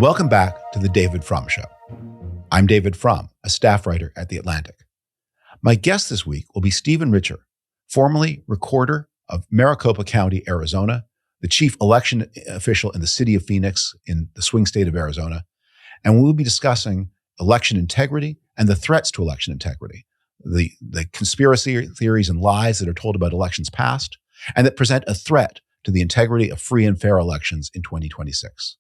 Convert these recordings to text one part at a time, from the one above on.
welcome back to the David Frum Show. I'm David Frum, a staff writer at The Atlantic. My guest this week will be Stephen Richer, formerly recorder of Maricopa County, Arizona, the chief election official in the city of Phoenix in the swing state of Arizona, and we'll be discussing election integrity and the threats to election integrity, the conspiracy theories and lies that are told about elections past, and that present a threat to the integrity of free and fair elections in 2026.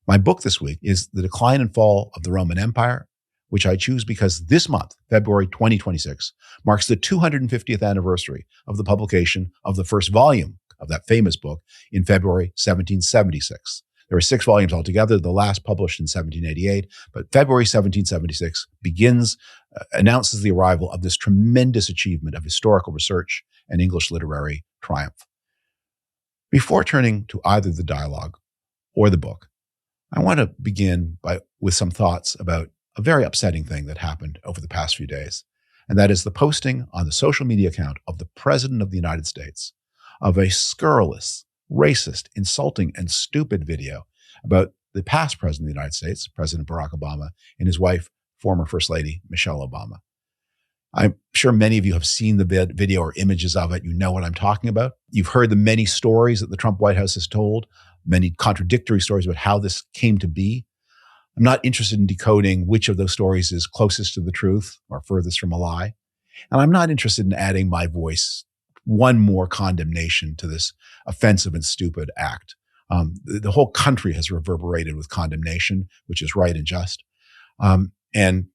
My book this week is The Decline and Fall of the Roman Empire, which I choose because this month, February 2026, marks the 250th anniversary of the publication of the first volume of that famous book in February 1776. There are 6 volumes altogether, the last published in 1788, but February 1776 announces the arrival of this tremendous achievement of historical research and English literary triumph. Before turning to either the dialogue or the book, I want to begin with some thoughts about a very upsetting thing that happened over the past few days, and that is the posting on the social media account of the President of the United States of a scurrilous, racist, insulting, and stupid video about the past President of the United States, President Barack Obama, and his wife, former First Lady Michelle Obama. I'm sure many of you have seen the video or images of it. You know what I'm talking about. You've heard the many stories that the Trump White House has told, many contradictory stories about how this came to be. I'm not interested in decoding which of those stories is closest to the truth or furthest from a lie. And I'm not interested in adding my voice one more condemnation to this offensive and stupid act. The whole country has reverberated with condemnation, which is right and just. And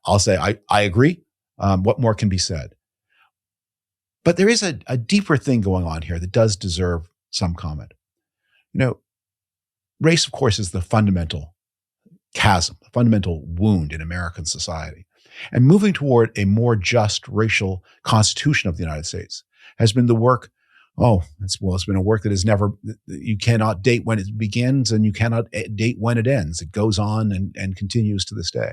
I'll say I agree. What more can be said? But there is a deeper thing going on here that does deserve some comment. You know, race, of course, is the fundamental chasm, the fundamental wound in American society. And moving toward a more just racial constitution of the United States has been the work, it's been a work that is never, you cannot date when it begins and you cannot date when it ends. It goes on and continues to this day.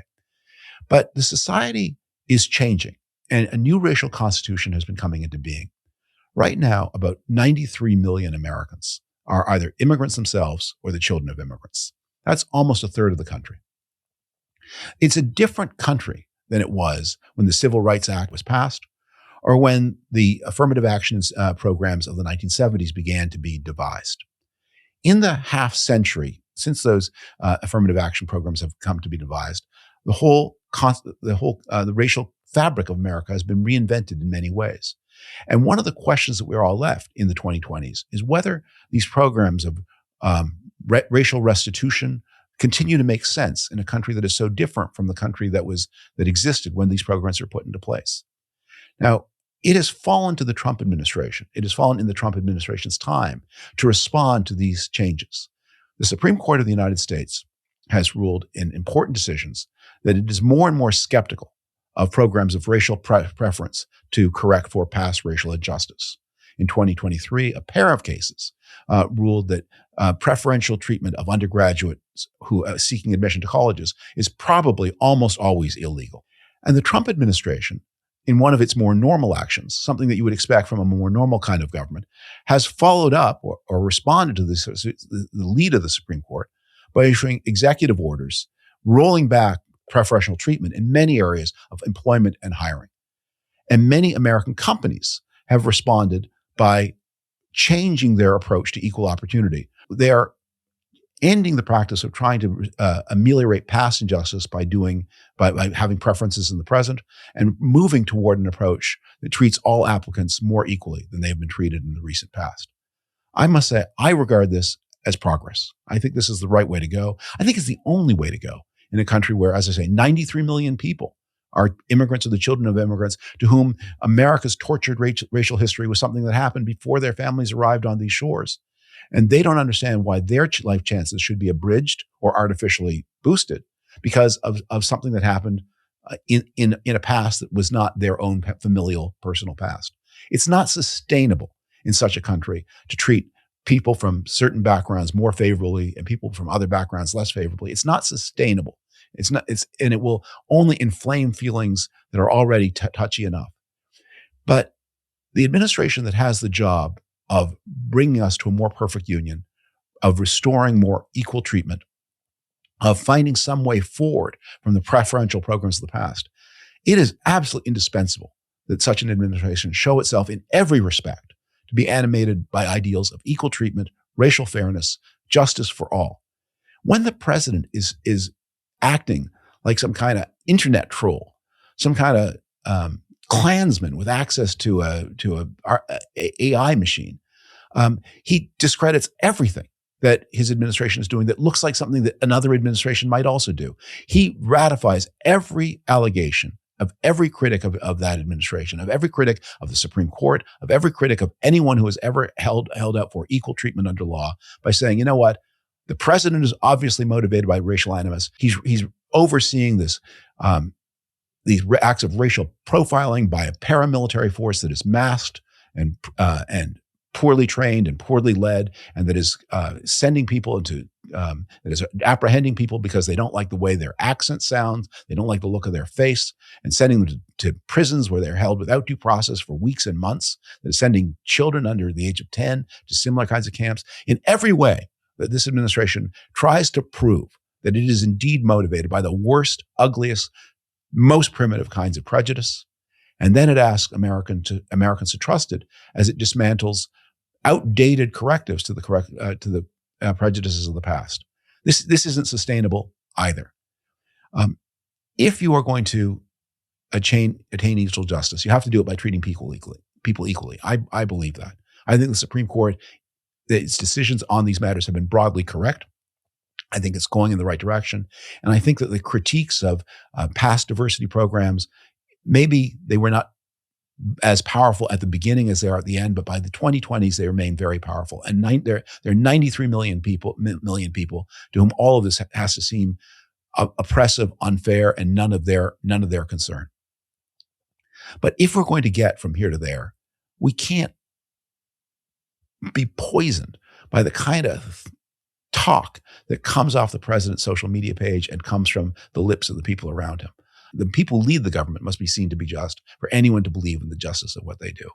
But the society is changing, and a new racial constitution has been coming into being. Right now, about 93 million Americans are either immigrants themselves or the children of immigrants. That's almost a third of the country. It's a different country than it was when the Civil Rights Act was passed or when the affirmative action programs of the 1970s began to be devised. In the half century since those affirmative action programs have come to be devised, the racial fabric of America has been reinvented in many ways. And one of the questions that we're all left in the 2020s is whether these programs of racial restitution continue to make sense in a country that is so different from the country that existed when these programs were put into place. Now, it has fallen to the Trump administration. It has fallen in the Trump administration's time to respond to these changes. The Supreme Court of the United States has ruled in important decisions that it is more and more skeptical of programs of racial preference to correct for past racial injustice. In 2023, a pair of cases ruled that preferential treatment of undergraduates who are seeking admission to colleges is probably almost always illegal. And the Trump administration, in one of its more normal actions, something that you would expect from a more normal kind of government, has followed up or responded to the lead of the Supreme Court by issuing executive orders, rolling back preferential treatment in many areas of employment and hiring. And many American companies have responded by changing their approach to equal opportunity. They are ending the practice of trying to ameliorate past injustice by having preferences in the present and moving toward an approach that treats all applicants more equally than they have been treated in the recent past. I must say, I regard this as progress. I think this is the right way to go. I think it's the only way to go in a country where, as I say, 93 million people are immigrants or the children of immigrants to whom America's tortured racial history was something that happened before their families arrived on these shores. And they don't understand why their life chances should be abridged or artificially boosted because of something that happened in a past that was not their own familial, personal past. It's not sustainable in such a country to treat people from certain backgrounds more favorably and people from other backgrounds less favorably. It's not sustainable. And it will only inflame feelings that are already touchy enough. But the administration that has the job of bringing us to a more perfect union, of restoring more equal treatment, of finding some way forward from the preferential programs of the past, it is absolutely indispensable that such an administration show itself in every respect to be animated by ideals of equal treatment, racial fairness, justice for all. When the president is acting like some kind of internet troll, some kind of Klansman with access to a AI machine, he discredits everything that his administration is doing that looks like something that another administration might also do. He ratifies every allegation of every critic of that administration, of every critic of the Supreme Court, of every critic of anyone who has ever held out for equal treatment under law by saying, you know what, the president is obviously motivated by racial animus. He's overseeing this, these acts of racial profiling by a paramilitary force that is masked and poorly trained and poorly led, and that is sending people into, that is apprehending people because they don't like the way their accent sounds, they don't like the look of their face, and sending them to prisons where they're held without due process for weeks and months, that is sending children under the age of 10 to similar kinds of camps. In every way that this administration tries to prove that it is indeed motivated by the worst, ugliest, most primitive kinds of prejudice, and then it asks Americans to trust it as it dismantles outdated correctives to the prejudices of the past. This isn't sustainable either. If you are going to attain equal justice, you have to do it by treating people equally. I believe that. I think the Supreme Court, its decisions on these matters have been broadly correct. I think it's going in the right direction. And I think that the critiques of past diversity programs, maybe they were not as powerful at the beginning as they are at the end, but by the 2020s, they remain very powerful. And there are 93 million people to whom all of this has to seem oppressive, unfair, and none of their concern. But if we're going to get from here to there, we can't be poisoned by the kind of talk that comes off the president's social media page and comes from the lips of the people around him. The people who lead the government must be seen to be just for anyone to believe in the justice of what they do.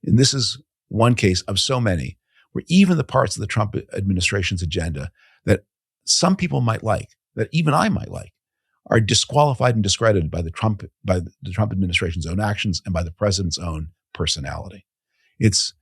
And this is one case of so many where even the parts of the Trump administration's agenda that some people might like, that even I might like, are disqualified and discredited by the Trump administration's own actions and by the president's own personality. It's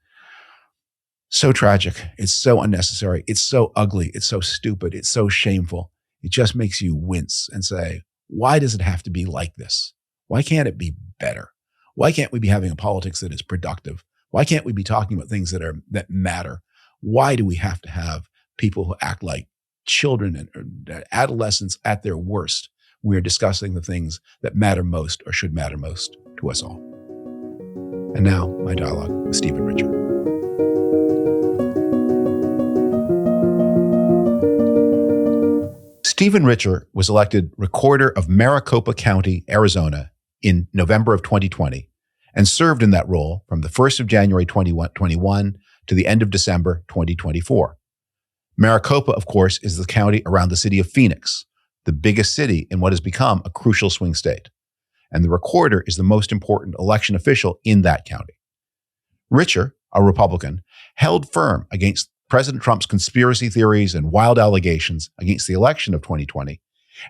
so tragic. It's so unnecessary. It's so ugly. It's so stupid. It's so shameful. It just makes you wince and say, why does it have to be like this? Why can't it be better? Why can't we be having a politics that is productive? Why can't we be talking about things that matter? Why do we have to have people who act like children and adolescents at their worst? We are discussing the things that matter most or should matter most to us all. And now, my dialogue with Stephen Richer. Stephen Richer was elected Recorder of Maricopa County, Arizona in November of 2020 and served in that role from the 1st of January 2021 to the end of December 2024. Maricopa, of course, is the county around the city of Phoenix, the biggest city in what has become a crucial swing state. And the Recorder is the most important election official in that county. Richer, a Republican, held firm against President Trump's conspiracy theories and wild allegations against the election of 2020,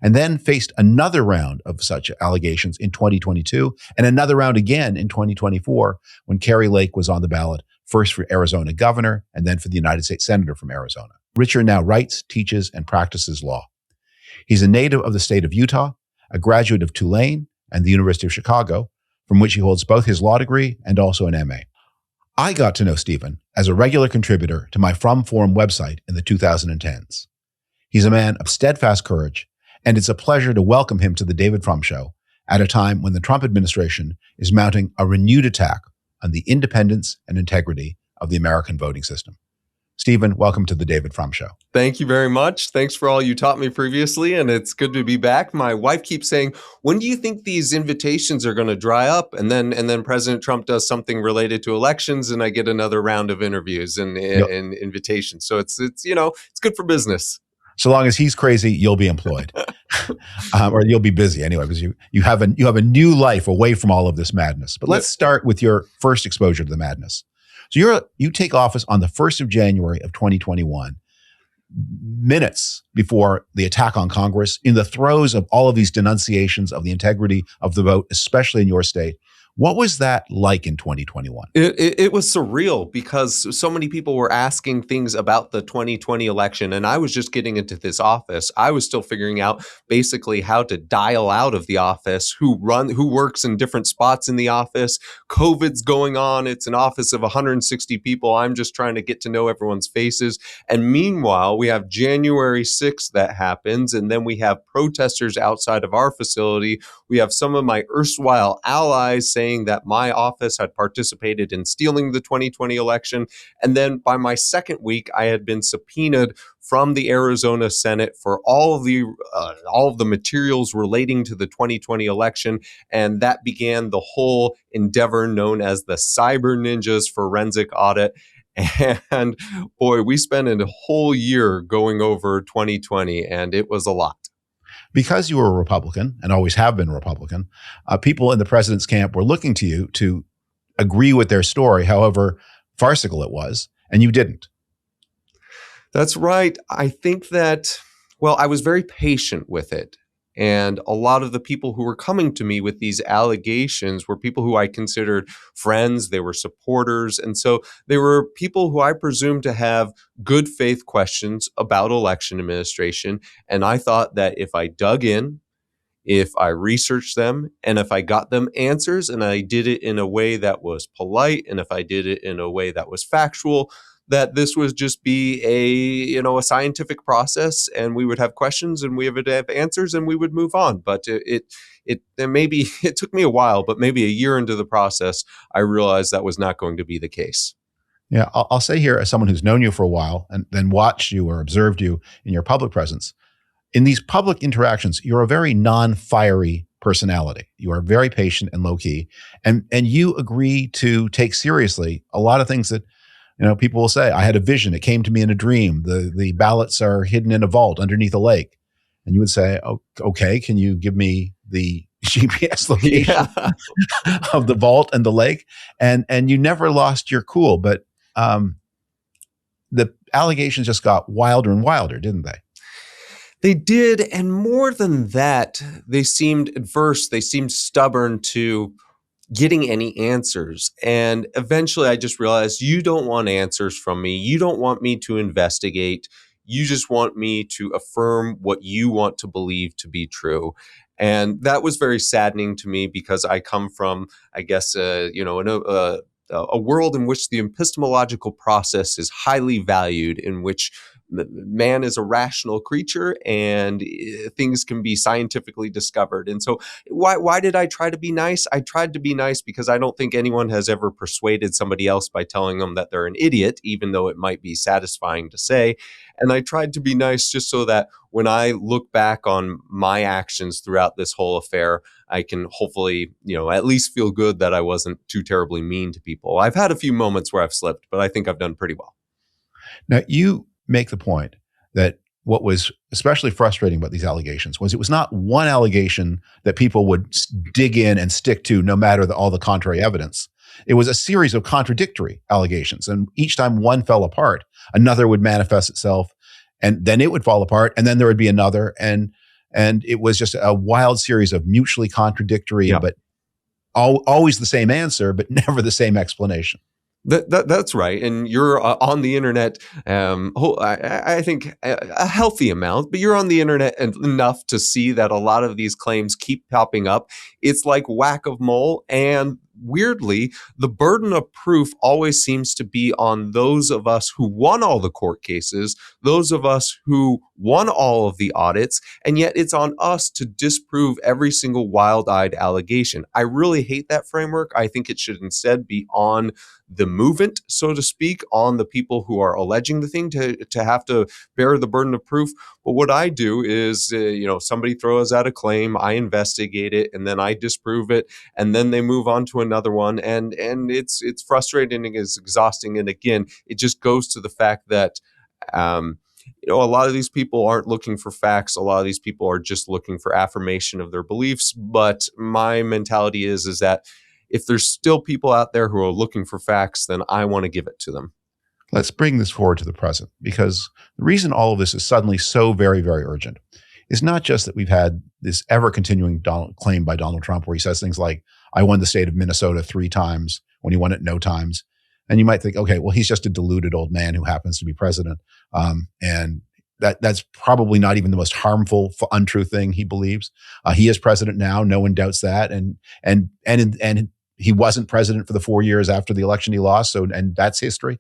and then faced another round of such allegations in 2022 and another round again in 2024 when Kari Lake was on the ballot, first for Arizona governor and then for the United States senator from Arizona. Richer now writes, teaches, and practices law. He's a native of the state of Utah, a graduate of Tulane and the University of Chicago, from which he holds both his law degree and also an MA. I got to know Stephen as a regular contributor to my Frum Forum website in the 2010s. He's a man of steadfast courage, and it's a pleasure to welcome him to the David Frum Show at a time when the Trump administration is mounting a renewed attack on the independence and integrity of the American voting system. Stephen, welcome to the David Frum Show. Thank you very much. Thanks for all you taught me previously, and it's good to be back. My wife keeps saying, when do you think these invitations are going to dry up? And then President Trump does something related to elections, and I get another round of interviews and invitations. So it's good for business. So long as he's crazy, you'll be employed, or you'll be busy anyway, because you have a new life away from all of this madness. But let's start with your first exposure to the madness. So you take office on the 1st of January of 2021. minutes before the attack on Congress, in the throes of all of these denunciations of the integrity of the vote, especially in your state. What was that like in 2021? It was surreal because so many people were asking things about the 2020 election, and I was just getting into this office. I was still figuring out basically how to dial out of the office, who works in different spots in the office. COVID's going on. It's an office of 160 people. I'm just trying to get to know everyone's faces. And meanwhile, we have January 6th that happens, and then we have protesters outside of our facility. We have some of my erstwhile allies saying that my office had participated in stealing the 2020 election. And then by my second week, I had been subpoenaed from the Arizona Senate for all of the materials relating to the 2020 election. And that began the whole endeavor known as the Cyber Ninjas Forensic Audit. And boy, we spent a whole year going over 2020, and it was a lot. Because you were a Republican and always have been a Republican, people in the president's camp were looking to you to agree with their story, however farcical it was, and you didn't. That's right. I think that, well, I was very patient with it. And a lot of the people who were coming to me with these allegations were people who I considered friends. They were supporters. And so they were people who I presumed to have good faith questions about election administration. And I thought that if I dug in, if I researched them, and if I got them answers, and I did it in a way that was polite, and if I did it in a way that was factual, that this would just be a scientific process, and we would have questions and we would have answers and we would move on. But it maybe it took me a while, but maybe a year into the process, I realized that was not going to be the case. Yeah, I'll say here, as someone who's known you for a while and then watched you or observed you in your public presence, in these public interactions, you're a very non-fiery personality. You are very patient and low-key, and you agree to take seriously a lot of things that people will say. I had a vision. It came to me in a dream. The ballots are hidden in a vault underneath a lake, and you would say, "Oh, okay, can you give me the GPS location of the vault and the lake?" And you never lost your cool, but the allegations just got wilder and wilder, didn't they? They did, and more than that, they seemed adverse. They seemed stubborn to getting any answers. And eventually I just realized, you don't want answers from me. You don't want me to investigate. You just want me to affirm what you want to believe to be true. And that was very saddening to me because I come from, I guess, a world in which the epistemological process is highly valued, in which man is a rational creature and things can be scientifically discovered. And so why did I try to be nice? I tried to be nice because I don't think anyone has ever persuaded somebody else by telling them that they're an idiot, even though it might be satisfying to say. And I tried to be nice just so that when I look back on my actions throughout this whole affair, I can hopefully, at least feel good that I wasn't too terribly mean to people. I've had a few moments where I've slipped, but I think I've done pretty well. Now, you make the point that what was especially frustrating about these allegations was it was not one allegation that people would dig in and stick to no matter all the contrary evidence. It was a series of contradictory allegations. And each time one fell apart, another would manifest itself, and then it would fall apart, and then there would be another. And it was just a wild series of mutually contradictory, but always the same answer, but never the same explanation. That's right. And you're on the internet, I think a healthy amount, but you're on the internet enough to see that a lot of these claims keep popping up. It's like whack-a-mole. And weirdly, the burden of proof always seems to be on those of us who won all the court cases, those of us who won all of the audits, and yet it's on us to disprove every single wild-eyed allegation. I really hate that framework. I think it should instead be on the movement, so to speak, on the people who are alleging the thing to have to bear the burden of proof. But what I do is, somebody throws out a claim, I investigate it, and then I disprove it, and then they move on to another one, and it's frustrating and it's exhausting. And again, it just goes to the fact that a lot of these people aren't looking for facts. A lot of these people are just looking for affirmation of their beliefs. But my mentality is that if there's still people out there who are looking for facts, then I want to give it to them. Let's bring this forward to the present, because the reason all of this is suddenly so very, very urgent is not just that we've had this ever-continuing claim by Donald Trump where he says things like, I won the state of Minnesota 3 times when he won it no times. And you might think, okay, well, he's just a deluded old man who happens to be president. And that's probably not even the most harmful, untrue thing he believes. He is president now. No one doubts that. And he wasn't president for the 4 years after the election he lost. And that's history.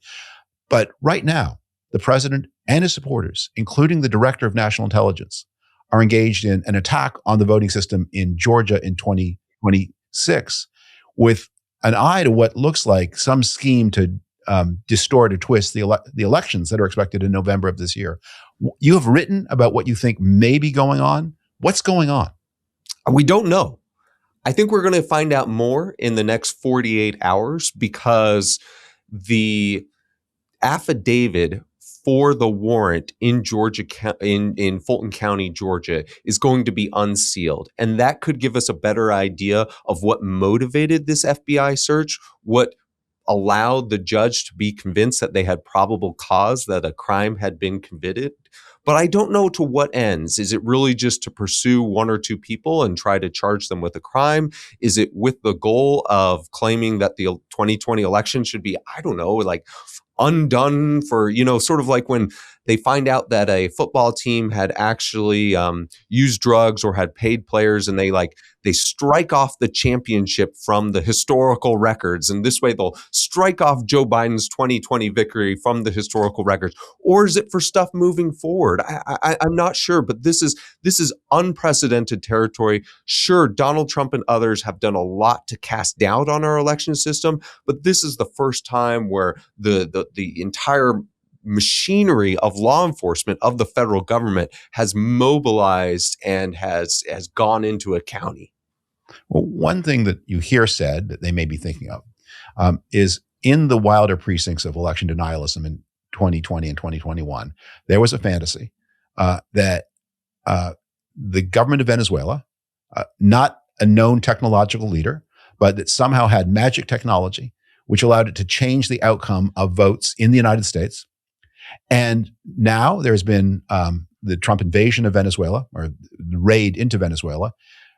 But right now, the president and his supporters, including the director of national intelligence, are engaged in an attack on the voting system in Georgia in 2026 with an eye to what looks like some scheme to distort or twist the elections that are expected in November of this year. You have written about what you think may be going on. What's going on? We don't know. I think we're going to find out more in the next 48 hours because the affidavit for the warrant in Georgia, in Fulton County, Georgia, is going to be unsealed. And that could give us a better idea of what motivated this FBI search, what allowed the judge to be convinced that they had probable cause that a crime had been committed. But I don't know to what ends. Is it really just to pursue 1 or 2 people and try to charge them with a crime? Is it with the goal of claiming that the 2020 election should be, I don't know, like undone for, sort of like when they find out that a football team had actually used drugs or had paid players, and they strike off the championship from the historical records. And this way they'll strike off Joe Biden's 2020 victory from the historical records. Or is it for stuff moving forward? I'm not sure, but this is unprecedented territory. Sure, Donald Trump and others have done a lot to cast doubt on our election system, but this is the first time where the entire machinery of law enforcement of the federal government has mobilized and has gone into a county. Well, one thing that you hear said that they may be thinking of is in the wilder precincts of election denialism in 2020 and 2021, there was a fantasy that the government of Venezuela, not a known technological leader, but that somehow had magic technology, which allowed it to change the outcome of votes in the United States. And now there's been the Trump invasion of Venezuela, or the raid into Venezuela,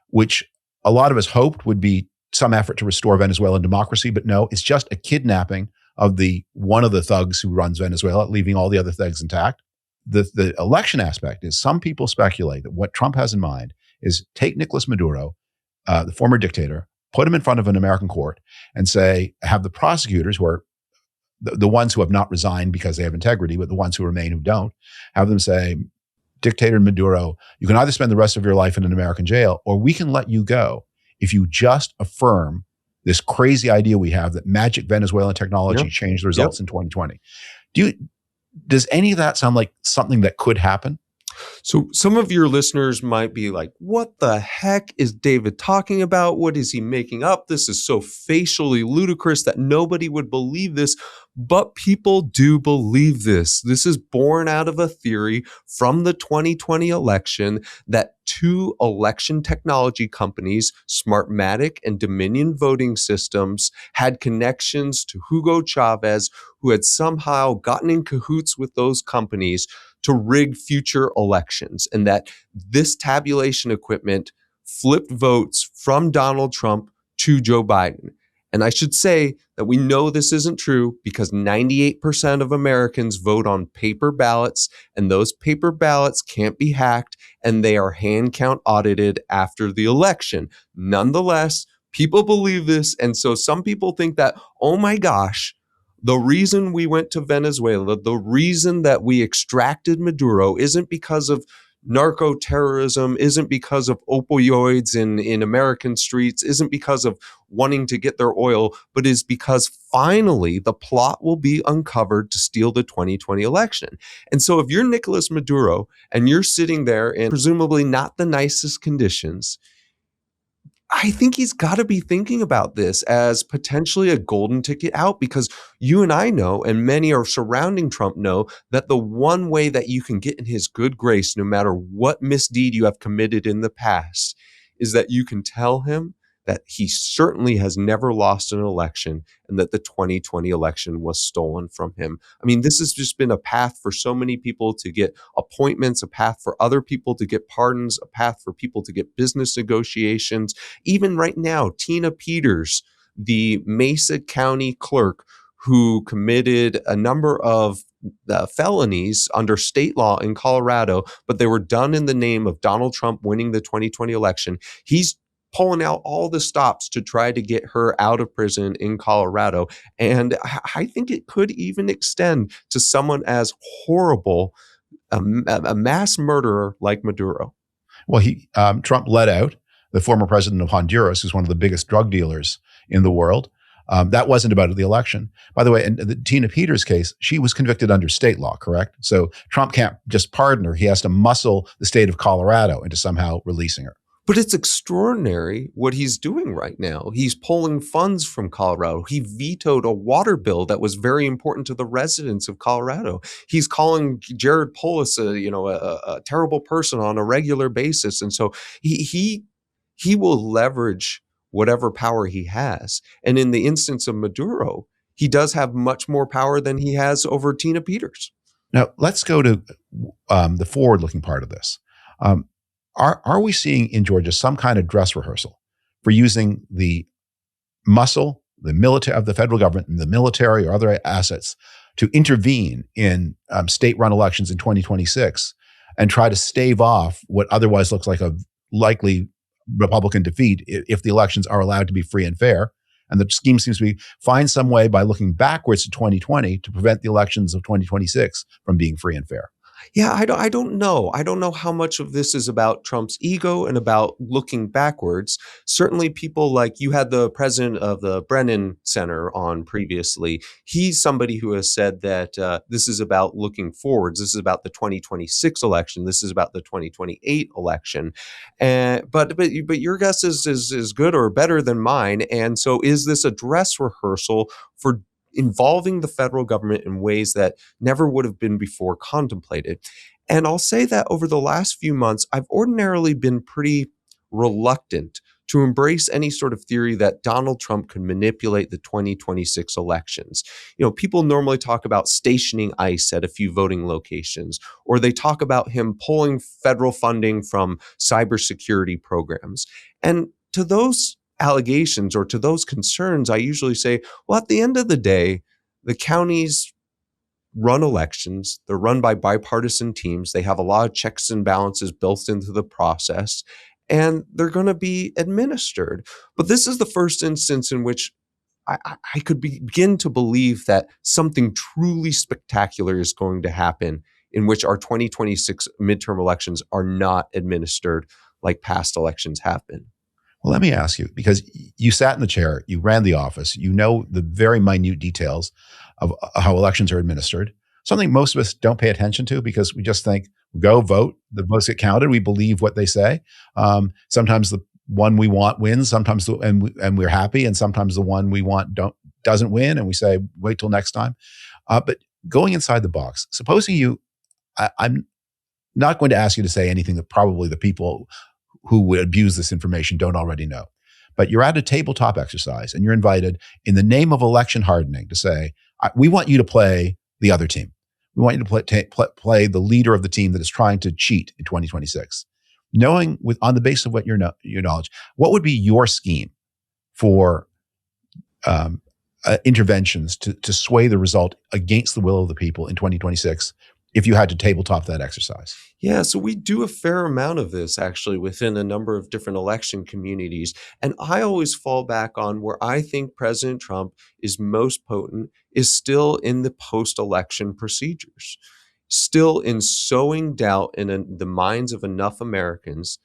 which a lot of us hoped would be some effort to restore Venezuelan democracy. But no, it's just a kidnapping of one of the thugs who runs Venezuela, leaving all the other thugs intact. The election aspect is some people speculate that what Trump has in mind is take Nicolas Maduro, the former dictator, put him in front of an American court and have the prosecutors, who are the ones who have not resigned because they have integrity, but the ones who remain who don't, have them say, Dictator Maduro, you can either spend the rest of your life in an American jail, or we can let you go if you just affirm this crazy idea we have that magic Venezuelan technology changed the results in 2020. Does any of that sound like something that could happen? So some of your listeners might be like, what the heck is David talking about? What is he making up? This is so facially ludicrous that nobody would believe this. But people do believe this. This is born out of a theory from the 2020 election that 2 election technology companies, Smartmatic and Dominion Voting Systems, had connections to Hugo Chavez, who had somehow gotten in cahoots with those companies to rig future elections, and that this tabulation equipment flipped votes from Donald Trump to Joe Biden. And I should say that we know this isn't true because 98% of Americans vote on paper ballots, and those paper ballots can't be hacked, and they are hand count audited after the election. Nonetheless, people believe this, and so some people think that, oh my gosh, the reason we went to Venezuela, the reason that we extracted Maduro isn't because of narco-terrorism, isn't because of opioids in American streets, isn't because of wanting to get their oil, but is because finally the plot will be uncovered to steal the 2020 election. And so if you're Nicolas Maduro and you're sitting there in presumably not the nicest conditions, I think he's got to be thinking about this as potentially a golden ticket out, because you and I know, and many are surrounding Trump know, that the one way that you can get in his good grace, no matter what misdeed you have committed in the past, is that you can tell him that he certainly has never lost an election and that the 2020 election was stolen from him. I mean, this has just been a path for so many people to get appointments, a path for other people to get pardons, a path for people to get business negotiations. Even right now, Tina Peters, the Mesa County clerk who committed a number of felonies under state law in Colorado, but they were done in the name of Donald Trump winning the 2020 election. He's pulling out all the stops to try to get her out of prison in Colorado. And I think it could even extend to someone as horrible, a mass murderer like Maduro. Well, Trump let out the former president of Honduras, who's one of the biggest drug dealers in the world. That wasn't about the election. By the way, in the Tina Peters case, she was convicted under state law, correct? So Trump can't just pardon her. He has to muscle the state of Colorado into somehow releasing her. But it's extraordinary what he's doing right now. He's pulling funds from Colorado. He vetoed a water bill that was very important to the residents of Colorado. He's calling Jared Polis a terrible person on a regular basis. And so he will leverage whatever power he has. And in the instance of Maduro, he does have much more power than he has over Tina Peters. Now, let's go to the forward-looking part of this. Are we seeing in Georgia some kind of dress rehearsal for using the muscle, the military of the federal government and the military or other assets to intervene in state-run elections in 2026 and try to stave off what otherwise looks like a likely Republican defeat if the elections are allowed to be free and fair? And the scheme seems to be find some way by looking backwards to 2020 to prevent the elections of 2026 from being free and fair. Yeah, I don't know. I don't know how much of this is about Trump's ego and about looking backwards. Certainly people like you had the president of the Brennan Center on previously. He's somebody who has said that this is about looking forwards. This is about the 2026 election. This is about the 2028 election. But your guess is good or better than mine. And so is this a dress rehearsal for involving the federal government in ways that never would have been before contemplated? And I'll say that over the last few months, I've ordinarily been pretty reluctant to embrace any sort of theory that Donald Trump could manipulate the 2026 elections. You know, people normally talk about stationing ICE at a few voting locations, or they talk about him pulling federal funding from cybersecurity programs. And to those allegations or to those concerns, I usually say, well, at the end of the day, the counties run elections. They're run by bipartisan teams. They have a lot of checks and balances built into the process, and they're going to be administered. But this is the first instance in which I could begin to believe that something truly spectacular is going to happen, in which our 2026 midterm elections are not administered like past elections have been. Well, let me ask you, because you sat in the chair, you ran the office, you know the very minute details of how elections are administered, something most of us don't pay attention to because we just think, go vote, the votes get counted, we believe what they say. Sometimes the one we want wins, sometimes and we're happy, and sometimes the one we want doesn't win, and we say, wait till next time. But going inside the box, supposing I'm not going to ask you to say anything that probably the people who would abuse this information don't already know. But you're at a tabletop exercise and you're invited in the name of election hardening to say, we want you to play the other team. We want you to play the leader of the team that is trying to cheat in 2026. Knowing on the basis of what your knowledge, what would be your scheme for interventions to sway the result against the will of the people in 2026 if you had to tabletop that exercise? Yeah, so we do a fair amount of this actually within a number of different election communities. And I always fall back on where I think President Trump is most potent is still in the post-election procedures, still in sowing doubt in the minds of enough Americans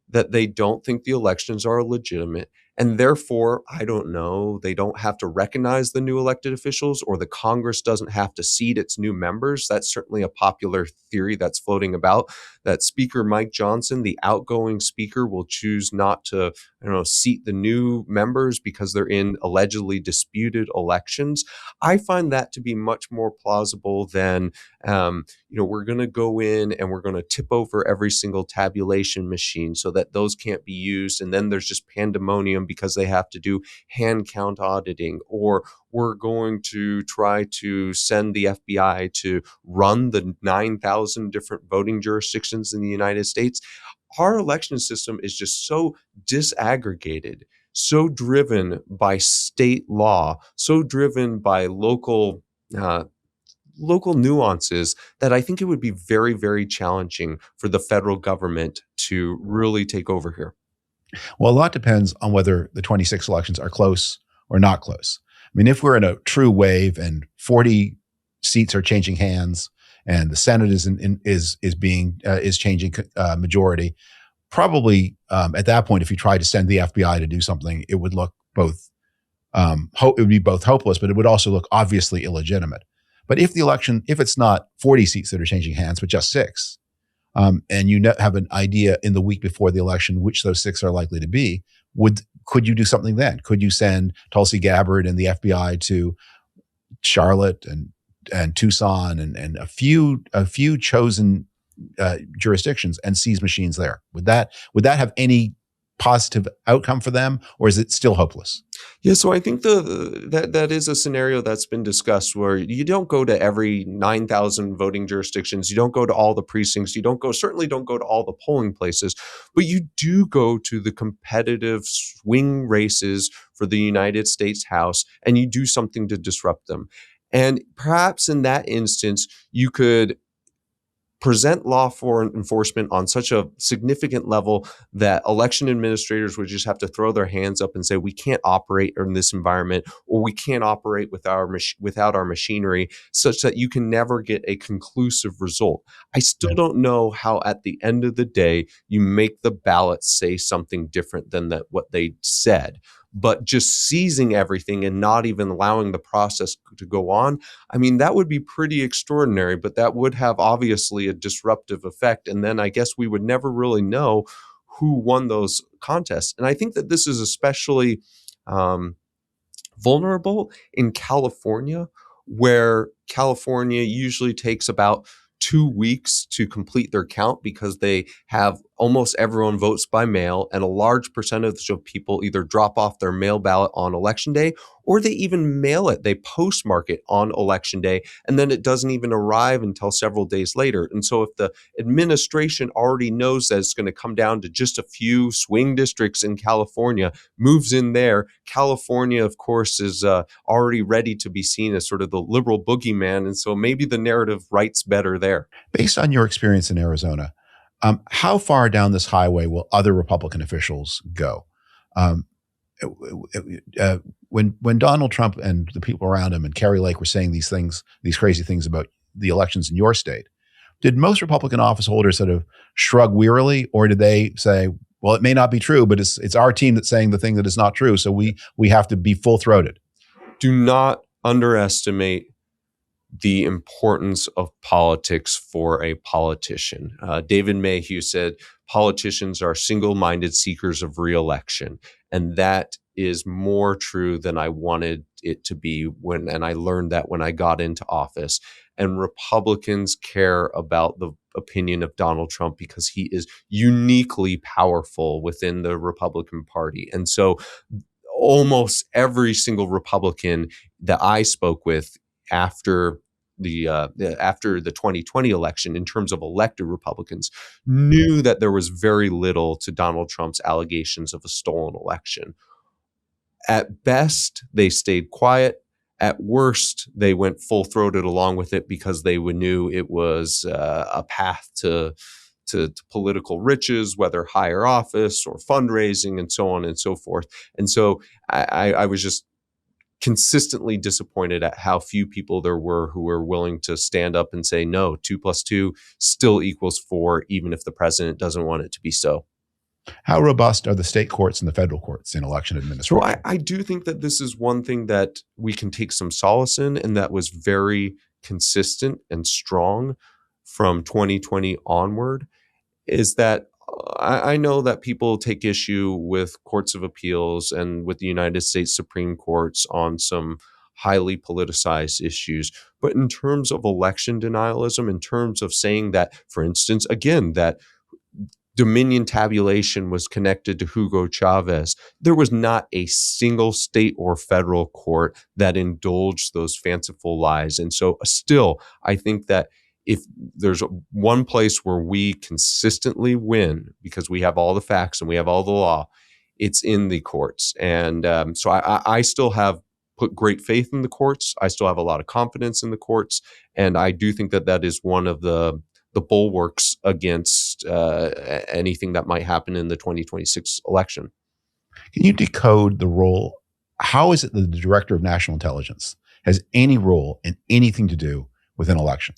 that they don't think the elections are legitimate. And therefore, I don't know, they don't have to recognize the new elected officials, or the Congress doesn't have to seat its new members. That's certainly a popular theory that's floating about, that Speaker Mike Johnson, the outgoing speaker, will choose not to, seat the new members because they're in allegedly disputed elections. I find that to be much more plausible than, we're going to go in and we're going to tip over every single tabulation machine so that those can't be used. And then there's just pandemonium time because they have to do hand count auditing, or we're going to try to send the FBI to run the 9,000 different voting jurisdictions in the United States. Our election system is just so disaggregated, so driven by state law, so driven by local nuances, that I think it would be very, very challenging for the federal government to really take over here. Well, a lot depends on whether the 26 elections are close or not close. I mean, if we're in a true wave and 40 seats are changing hands and the Senate is changing majority, probably at that point, if you tried to send the FBI to do something, it would look both it would be both hopeless, but it would also look obviously illegitimate. But if it's not 40 seats that are changing hands, but just 6, and you have an idea in the week before the election which those 6 are likely to be, could you do something then? Could you send Tulsi Gabbard and the FBI to Charlotte and Tucson and a few chosen jurisdictions and seize machines there? Would that have any positive outcome for them, or is it still hopeless? Yeah, so I think that is a scenario that's been discussed, where you don't go to every 9,000 voting jurisdictions, you don't go to all the precincts, certainly don't go to all the polling places, but you do go to the competitive swing races for the United States House, and you do something to disrupt them. And perhaps in that instance, you could present law enforcement on such a significant level that election administrators would just have to throw their hands up and say, we can't operate in this environment, or we can't operate without our machinery, such that you can never get a conclusive result. I still don't know how at the end of the day you make the ballots say something different than what they said. But just seizing everything and not even allowing the process to go on, I mean, that would be pretty extraordinary, but that would have obviously a disruptive effect. And then I guess we would never really know who won those contests. And I think that this is especially vulnerable in California, where California usually takes about 2 weeks to complete their count, because they have almost everyone votes by mail, and a large percentage of people either drop off their mail ballot on election day, or they even mail it. They postmark it on election day, and then it doesn't even arrive until several days later. And so if the administration already knows that it's going to come down to just a few swing districts in California, moves in there, California, of course, is already ready to be seen as sort of the liberal boogeyman. And so maybe the narrative writes better there. Based on your experience in Arizona, how far down this highway will other Republican officials go? When Donald Trump and the people around him and Kari Lake were saying these crazy things about the elections in your state, did most Republican office holders sort of shrug wearily, or did they say, well, it may not be true, but it's our team that's saying the thing that is not true, so we have to be full-throated? Do not underestimate the importance of politics for a politician. David Mayhew said, politicians are single-minded seekers of re-election. And that is more true than I wanted it to be and I learned that when I got into office. And Republicans care about the opinion of Donald Trump because he is uniquely powerful within the Republican Party. And so almost every single Republican that I spoke with after the 2020 election, in terms of elected Republicans, knew that there was very little to Donald Trump's allegations of a stolen election. At best, they stayed quiet. At worst, they went full-throated along with it because they knew it was a path to political riches, whether higher office or fundraising, and so on and so forth. And so I was just consistently disappointed at how few people there were who were willing to stand up and say, no, 2 + 2 still equals 4, even if the president doesn't want it to be so. How robust are the state courts and the federal courts in election administration? So I do think that this is one thing that we can take some solace in, and that was very consistent and strong from 2020 onward, is that I know that people take issue with courts of appeals and with the United States Supreme Courts on some highly politicized issues. But in terms of election denialism, in terms of saying that, for instance, again, that Dominion tabulation was connected to Hugo Chavez. There was not a single state or federal court that indulged those fanciful lies. And so still, I think that if there's one place where we consistently win because we have all the facts and we have all the law, it's in the courts. And so I still have put great faith in the courts. I still have a lot of confidence in the courts. And I do think that that is one of the bulwarks against anything that might happen in the 2026 election. Can you decode the role? How is it that the director of national intelligence has any role in anything to do with an election?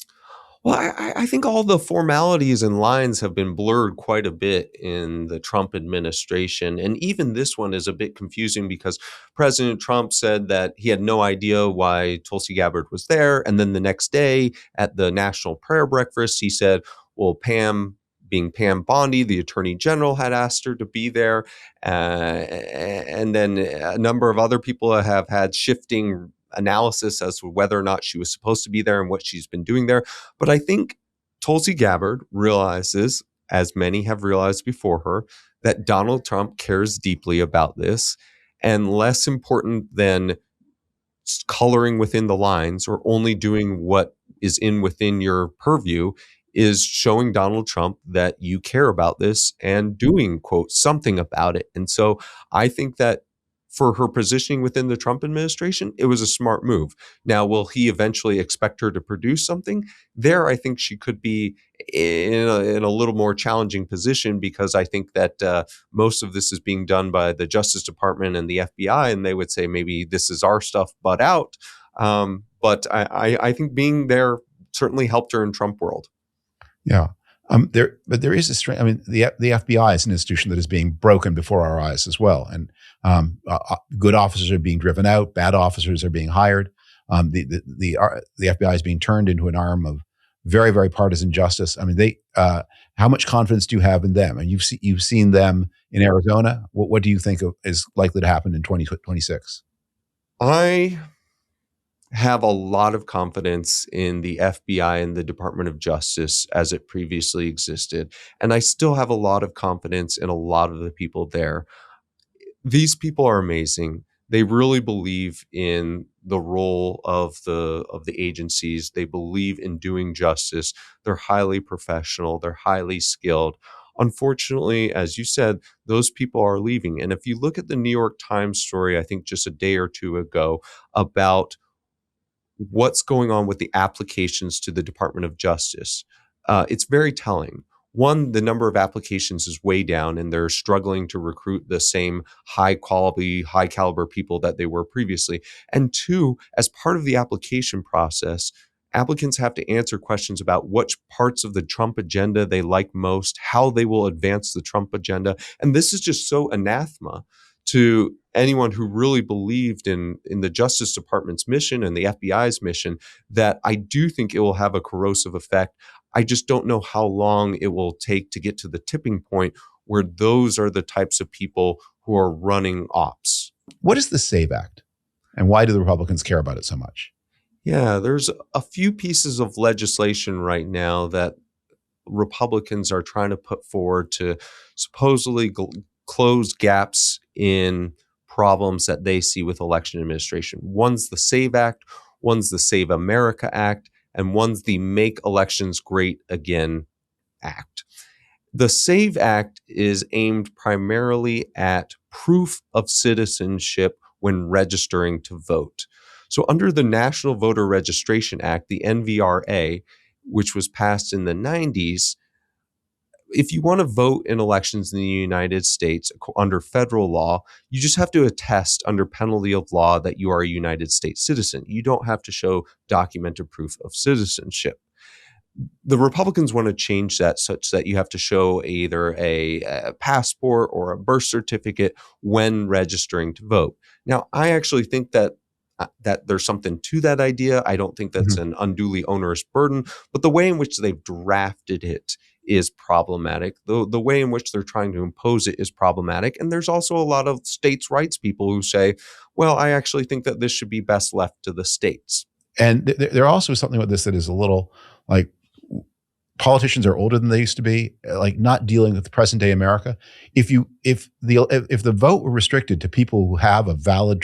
Well, I think all the formalities and lines have been blurred quite a bit in the Trump administration. And even this one is a bit confusing because President Trump said that he had no idea why Tulsi Gabbard was there. And then the next day at the National Prayer Breakfast, he said, well, being Pam Bondi, the attorney general, had asked her to be there. And then a number of other people have had shifting analysis as to whether or not she was supposed to be there and what she's been doing there. But I think Tulsi Gabbard realizes, as many have realized before her, that Donald Trump cares deeply about this. And less important than coloring within the lines or only doing what is within your purview is showing Donald Trump that you care about this and doing, quote, something about it. And so I think that for her positioning within the Trump administration, it was a smart move. Now, will he eventually expect her to produce something? There, I think she could be in a little more challenging position because I think that most of this is being done by the Justice Department and the FBI, and they would say maybe this is our stuff, but out. But I think being there certainly helped her in Trump world. Yeah. But there is a strange. I mean, the FBI is an institution that is being broken before our eyes as well, and good officers are being driven out, bad officers are being hired. The FBI is being turned into an arm of very, very partisan justice. I mean, how much confidence do you have in them? And you've seen them in Arizona. What do you think is likely to happen in 2026? I have a lot of confidence in the FBI and the Department of Justice as it previously existed. And I still have a lot of confidence in a lot of the people there. These people are amazing. They really believe in the role of the agencies. They believe in doing justice. They're highly professional. They're highly skilled. Unfortunately, as you said, those people are leaving. And if you look at the New York Times story, I think just a day or two ago, about what's going on with the applications to the Department of Justice, it's very telling. One, the number of applications is way down and they're struggling to recruit the same high quality, high caliber people that they were previously. And two, as part of the application process, applicants have to answer questions about which parts of the Trump agenda they like most, how they will advance the Trump agenda. And this is just so anathema to anyone who really believed in the Justice Department's mission and the FBI's mission, that I do think it will have a corrosive effect. I just don't know how long it will take to get to the tipping point where those are the types of people who are running ops. What is the SAVE Act, and why do the Republicans care about it so much? Yeah, there's a few pieces of legislation right now that Republicans are trying to put forward to supposedly close gaps in problems that they see with election administration. One's the SAVE Act, one's the Save America Act, and one's the Make Elections Great Again Act. The SAVE Act is aimed primarily at proof of citizenship when registering to vote. So under the National Voter Registration Act, the NVRA, which was passed in the 90s, if you want to vote in elections in the United States under federal law, you just have to attest under penalty of law that you are a United States citizen. You don't have to show documented proof of citizenship. The Republicans want to change that such that you have to show either a passport or a birth certificate when registering to vote. Now, I actually think that there's something to that idea. I don't think that's an unduly onerous burden, but the way in which they've drafted it is problematic. The way in which they're trying to impose it is problematic. And there's also a lot of states' rights people who say, well, I actually think that this should be best left to the states. And there also is something with this that is a little like, politicians are older than they used to be, like not dealing with present day America. If the vote were restricted to people who have a valid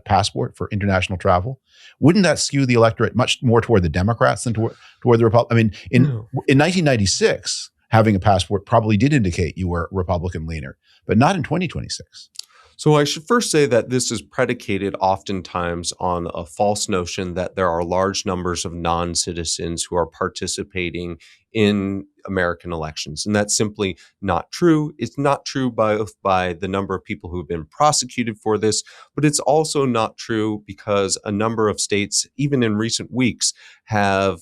passport for international travel, wouldn't that skew the electorate much more toward the Democrats than toward the Republicans? I mean, in 1996, having a passport probably did indicate you were Republican leaner, but not in 2026. So I should first say that this is predicated oftentimes on a false notion that there are large numbers of non-citizens who are participating in American elections. And that's simply not true. It's not true by the number of people who have been prosecuted for this, but it's also not true because a number of states, even in recent weeks, have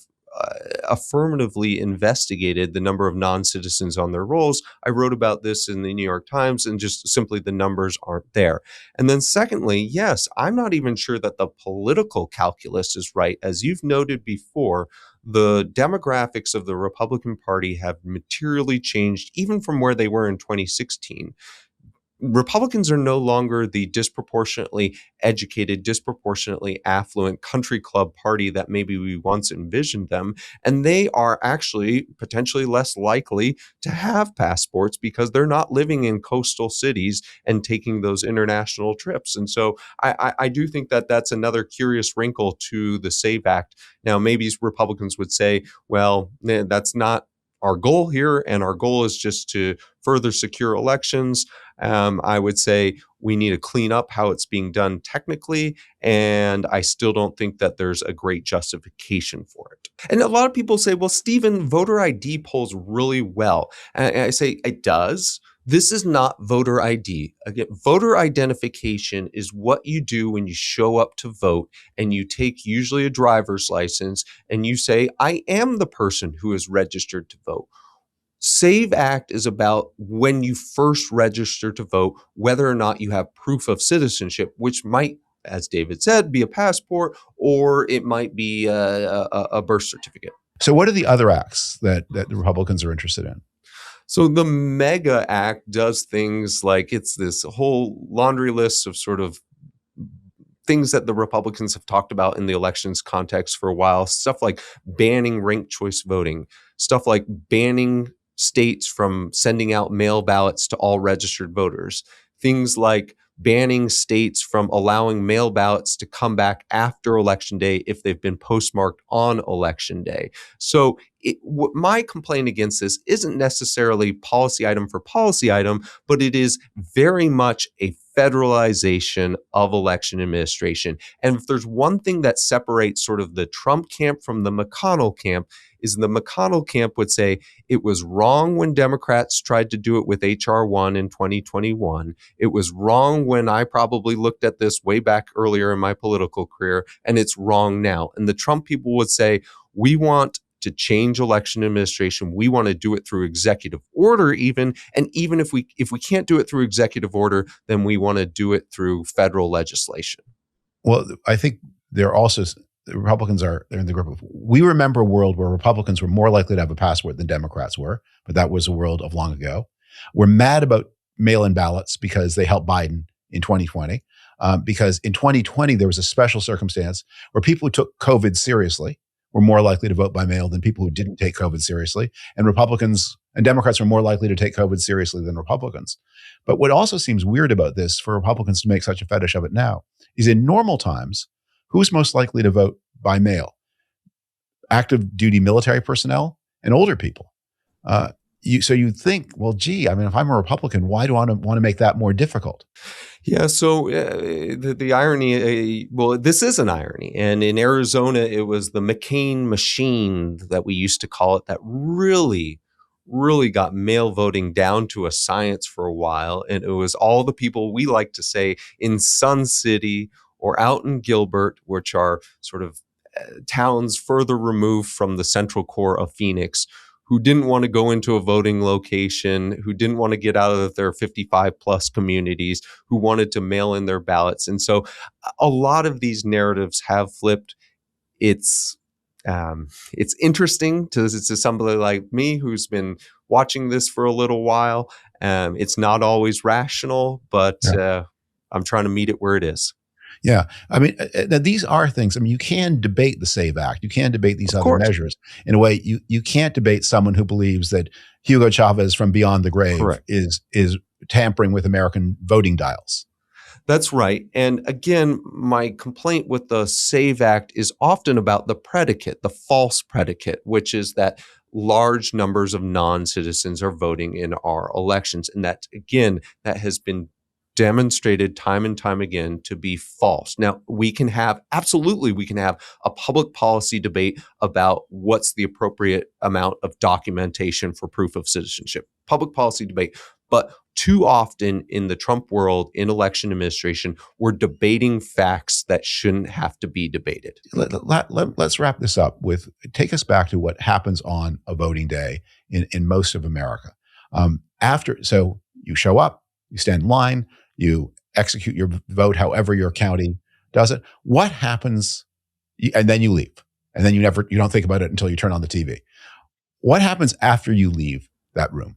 affirmatively investigated the number of non-citizens on their rolls. I wrote about this in the New York Times, and just simply the numbers aren't there. And then secondly, yes, I'm not even sure that the political calculus is right. As you've noted before, the demographics of the Republican Party have materially changed even from where they were in 2016. Republicans are no longer the disproportionately educated, disproportionately affluent country club party that maybe we once envisioned them. And they are actually potentially less likely to have passports because they're not living in coastal cities and taking those international trips. And so I do think that that's another curious wrinkle to the SAVE Act. Now, maybe Republicans would say, well, that's not our goal here, and our goal is just to further secure elections. I would say we need to clean up how it's being done technically, and I still don't think that there's a great justification for it. And a lot of people say, well, Stephen, voter ID polls really well. And I say it does. This is not voter ID. Again, voter identification is what you do when you show up to vote and you take usually a driver's license and you say, I am the person who is registered to vote. SAVE Act is about when you first register to vote, whether or not you have proof of citizenship, which might, as David said, be a passport, or it might be a birth certificate. So what are the other acts that the Republicans are interested in? So the MEGA Act does things like it's this whole laundry list of sort of things that the Republicans have talked about in the elections context for a while, stuff like banning ranked choice voting, stuff like banning states from sending out mail ballots to all registered voters, things like banning states from allowing mail ballots to come back after Election Day if they've been postmarked on Election Day. So my complaint against this isn't necessarily policy item for policy item, but it is very much a federalization of election administration. And if there's one thing that separates sort of the Trump camp from the McConnell camp, is the McConnell camp would say it was wrong when Democrats tried to do it with H.R. 1 in 2021. It was wrong when I probably looked at this way back earlier in my political career, and it's wrong now. And the Trump people would say, we want to change election administration. We want to do it through executive order even. And even if we can't do it through executive order, then we want to do it through federal legislation. Well, I think the Republicans are in the group of, we remember a world where Republicans were more likely to have a passport than Democrats were, but that was a world of long ago. We're mad about mail-in ballots because they helped Biden in 2020. Because in 2020, there was a special circumstance where people who took COVID seriously were more likely to vote by mail than people who didn't take COVID seriously. And Republicans and Democrats were more likely to take COVID seriously than Republicans. But what also seems weird about this for Republicans to make such a fetish of it now is in normal times, who's most likely to vote by mail? Active duty military personnel and older people. So you think, well, gee, I mean, if I'm a Republican, why do I want to make that more difficult? Yeah, so the irony, well, this is an irony. And in Arizona, it was the McCain machine that we used to call it that really got mail voting down to a science for a while. And it was all the people we like to say in Sun City or out in Gilbert, which are sort of towns further removed from the central core of Phoenix, who didn't want to go into a voting location, who didn't want to get out of their 55 plus communities, who wanted to mail in their ballots. And so a lot of these narratives have flipped. It's interesting to somebody like me who's been watching this for a little while. It's not always rational, but I'm trying to meet it where it is. Yeah. I mean, these are things. I mean, you can debate the SAVE Act. You can debate these Of other course. measures. In a way, you can't debate someone who believes that Hugo Chavez from beyond the grave Correct. is tampering with American voting dials. That's right. And again, my complaint with the SAVE Act is often about the predicate, the false predicate, which is that large numbers of non-citizens are voting in our elections. And that, again, that has been demonstrated time and time again to be false. Now, we can have a public policy debate about what's the appropriate amount of documentation for proof of citizenship. Public policy debate. But too often in the Trump world, in election administration, we're debating facts that shouldn't have to be debated. Let's wrap this up with take us back to what happens on a voting day in most of America. So you show up, you stand in line, you execute your vote however your county does it. What happens? And then you leave, and then you don't think about it until you turn on the TV. What happens after you leave that room?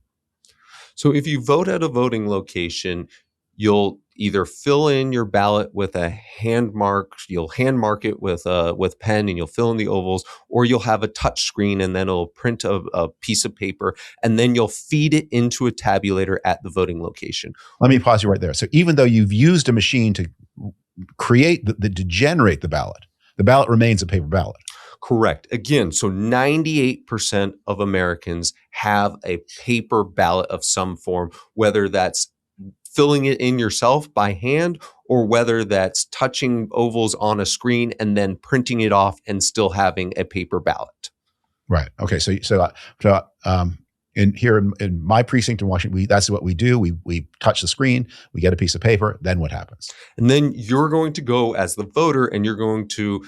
So if you vote at a voting location, you'll either fill in your ballot with a hand mark, you'll hand mark it with pen and you'll fill in the ovals, or you'll have a touch screen and then it'll print a piece of paper and then you'll feed it into a tabulator at the voting location. Let me pause you right there. So even though you've used a machine to create to generate the ballot remains a paper ballot. Correct. Again, so 98% of Americans have a paper ballot of some form, whether that's filling it in yourself by hand or whether that's touching ovals on a screen and then printing it off and still having a paper ballot. Right. Okay. In my precinct in Washington, that's what we do. We touch the screen, we get a piece of paper. Then what happens? And then you're going to go as the voter and you're going to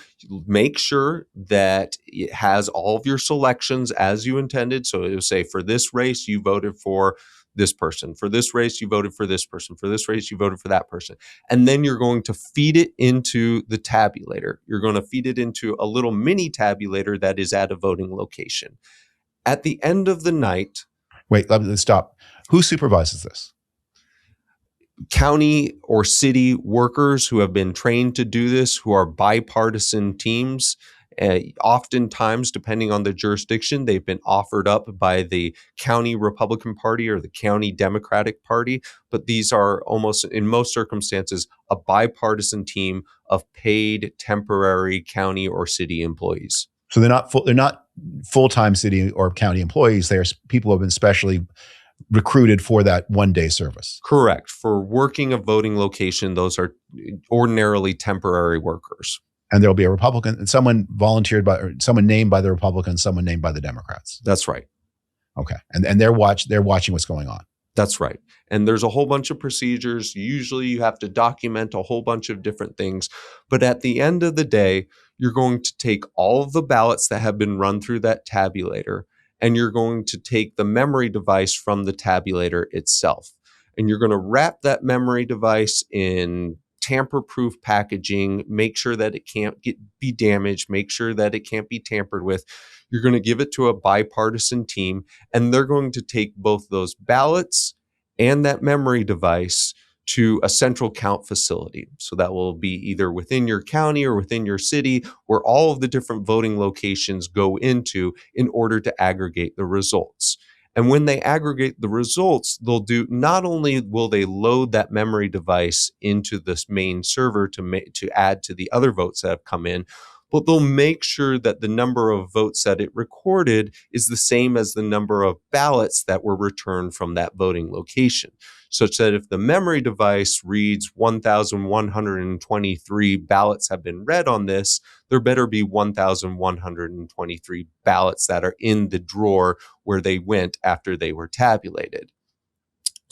make sure that it has all of your selections as you intended. So it'll say for this race, you voted for this person. For this race, you voted for this person. For this race, you voted for that person. And then you're going to feed it into the tabulator. You're going to feed it into a little mini tabulator that is at a voting location. At the end of the night. Wait, let's stop. Who supervises this? County or city workers who have been trained to do this, who are bipartisan teams. Oftentimes, depending on the jurisdiction, they've been offered up by the county Republican Party or the county Democratic Party. But these are almost, in most circumstances, a bipartisan team of paid temporary county or city employees. So they're not full-time city or county employees. They are people who have been specially recruited for that one-day service. Correct. For working a voting location, those are ordinarily temporary workers. And there'll be a Republican and someone someone named by the Republicans, someone named by the Democrats. That's right. Okay. And they're watching what's going on. That's right. And there's a whole bunch of procedures. Usually you have to document a whole bunch of different things. But at the end of the day, you're going to take all of the ballots that have been run through that tabulator, and you're going to take the memory device from the tabulator itself. And you're going to wrap that memory device in tamper-proof packaging, make sure that it can't be damaged, make sure that it can't be tampered with. You're going to give it to a bipartisan team, and they're going to take both those ballots and that memory device to a central count facility. So that will be either within your county or within your city, where all of the different voting locations go into in order to aggregate the results. And when they aggregate the results, not only will they load that memory device into this main server to add to the other votes that have come in, but they'll make sure that the number of votes that it recorded is the same as the number of ballots that were returned from that voting location, such that if the memory device reads 1,123 ballots have been read on this, there better be 1,123 ballots that are in the drawer where they went after they were tabulated.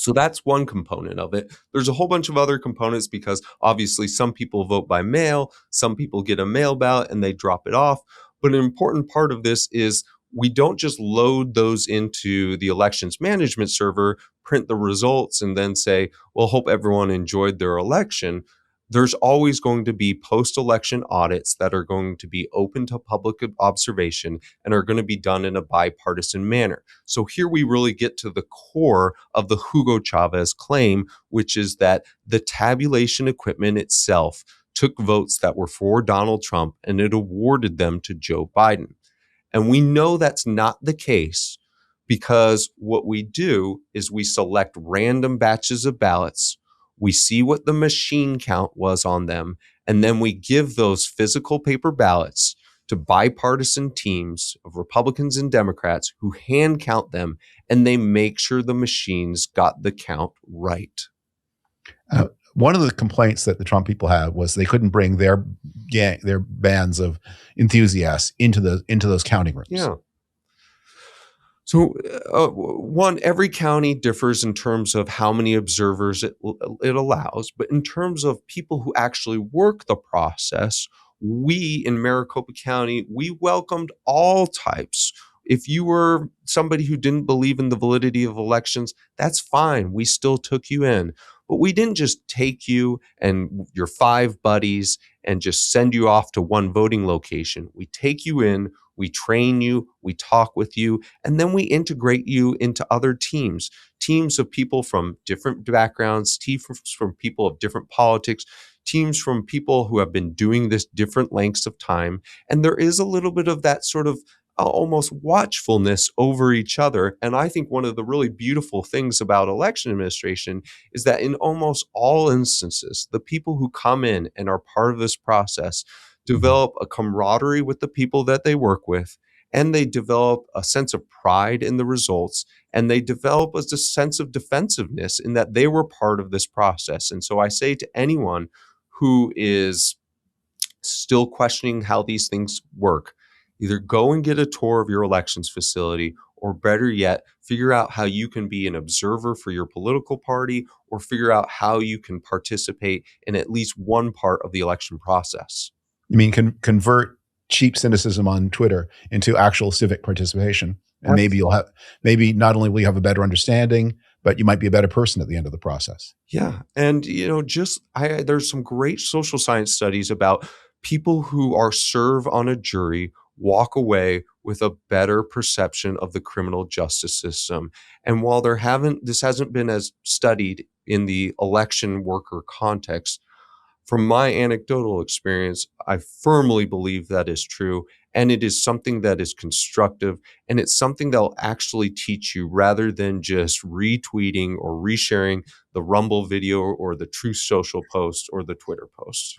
So that's one component of it. There's a whole bunch of other components because obviously some people vote by mail, some people get a mail ballot and they drop it off. But an important part of this is we don't just load those into the elections management server, print the results, and then say, well, hope everyone enjoyed their election. There's always going to be post-election audits that are going to be open to public observation and are going to be done in a bipartisan manner. So here we really get to the core of the Hugo Chavez claim, which is that the tabulation equipment itself took votes that were for Donald Trump and it awarded them to Joe Biden. And we know that's not the case because what we do is we select random batches of ballots. We see what the machine count was on them, and then we give those physical paper ballots to bipartisan teams of Republicans and Democrats who hand count them, and they make sure the machines got the count right. One of the complaints that the Trump people had was they couldn't bring their bands of enthusiasts into those counting rooms. Yeah. So every county differs in terms of how many observers it allows, but in terms of people who actually work the process, we in Maricopa County, we welcomed all types. If you were somebody who didn't believe in the validity of elections, that's fine. We still took you in. But we didn't just take you and your 5 buddies and just send you off to one voting location. We take you in, we train you, we talk with you, and then we integrate you into other teams of people from different backgrounds, teams from people of different politics, teams from people who have been doing this different lengths of time. And there is a little bit of that sort of almost watchfulness over each other. And I think one of the really beautiful things about election administration is that in almost all instances, the people who come in and are part of this process develop a camaraderie with the people that they work with, and they develop a sense of pride in the results, and they develop a sense of defensiveness in that they were part of this process. And so I say to anyone who is still questioning how these things work, either go and get a tour of your elections facility, or better yet, figure out how you can be an observer for your political party, or figure out how you can participate in at least one part of the election process. You mean convert cheap cynicism on Twitter into actual civic participation, and maybe not only will you have a better understanding, but you might be a better person at the end of the process. Yeah, and there's some great social science studies about people who serve on a jury walk away with a better perception of the criminal justice system. And while this hasn't been as studied in the election worker context, from my anecdotal experience, I firmly believe that is true. And it is something that is constructive, and it's something that will actually teach you rather than just retweeting or resharing the Rumble video or the Truth Social post or the Twitter post.